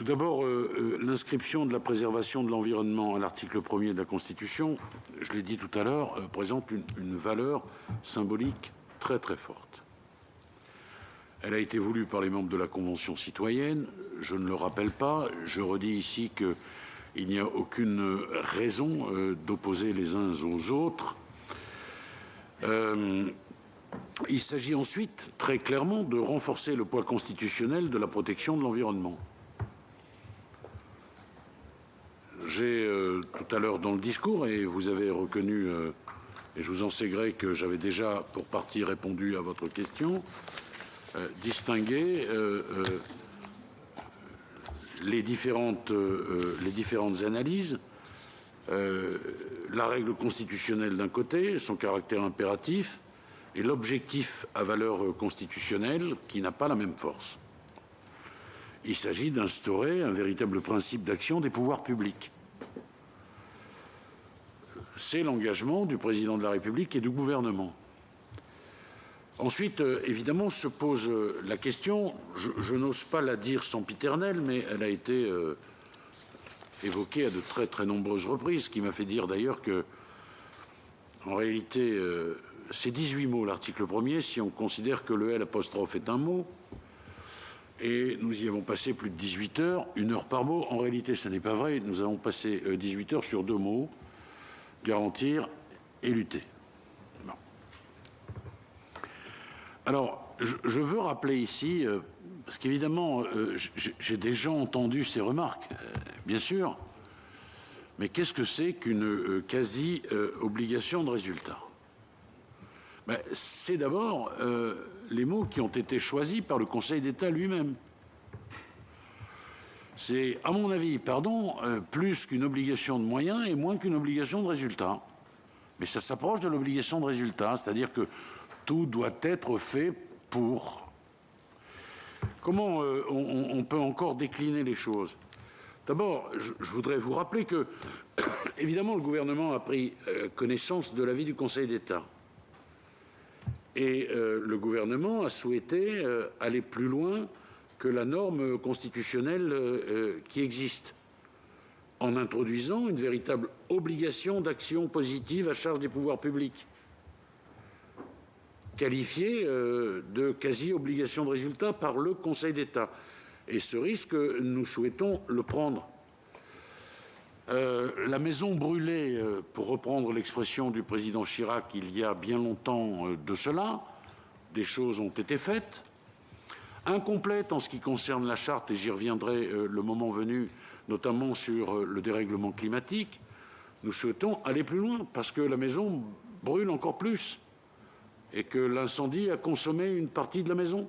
Tout d'abord, l'inscription de la préservation de l'environnement à l'article 1er de la Constitution, je l'ai dit tout à l'heure, présente une valeur symbolique très très forte. Elle a été voulue par les membres de la Convention citoyenne, je ne le rappelle pas, je redis ici qu'il n'y a aucune raison d'opposer les uns aux autres. Il s'agit ensuite, très clairement, de renforcer le poids constitutionnel de la protection de l'environnement. J'ai tout à l'heure dans le discours, et vous avez reconnu, et je vous en sais gré, que j'avais déjà pour partie répondu à votre question, distingué les différentes analyses, la règle constitutionnelle d'un côté, son caractère impératif, et l'objectif à valeur constitutionnelle qui n'a pas la même force. Il s'agit d'instaurer un véritable principe d'action des pouvoirs publics. C'est l'engagement du président de la République et du gouvernement. Ensuite, évidemment, se pose la question, je n'ose pas la dire sempiternelle, mais elle a été évoquée à de très très nombreuses reprises, ce qui m'a fait dire d'ailleurs que, en réalité, c'est 18 mots l'article 1er, si on considère que le L' est un mot. Et nous y avons passé plus de 18 heures, 1 heure par mot. En réalité, ce n'est pas vrai. Nous avons passé 18 heures sur 2 mots, garantir et lutter. Bon. Alors, je veux rappeler ici, parce qu'évidemment, j'ai déjà entendu ces remarques, bien sûr, mais qu'est-ce que c'est qu'une quasi-obligation de résultat? C'est d'abord les mots qui ont été choisis par le Conseil d'État lui-même. C'est, à mon avis, plus qu'une obligation de moyens et moins qu'une obligation de résultat. Mais ça s'approche de l'obligation de résultat, c'est-à-dire que tout doit être fait pour. Comment on peut encore décliner les choses? D'abord, je voudrais vous rappeler que, évidemment, le gouvernement a pris connaissance de l'avis du Conseil d'État. Et le gouvernement a souhaité aller plus loin que la norme constitutionnelle qui existe, en introduisant une véritable obligation d'action positive à charge des pouvoirs publics, qualifiée de quasi-obligation de résultat par le Conseil d'État. Et ce risque, nous souhaitons le prendre. La maison brûlée, pour reprendre l'expression du président Chirac il y a bien longtemps de cela, des choses ont été faites, incomplètes en ce qui concerne la charte, et j'y reviendrai le moment venu, notamment sur le dérèglement climatique. Nous souhaitons aller plus loin parce que la maison brûle encore plus et que l'incendie a consommé une partie de la maison.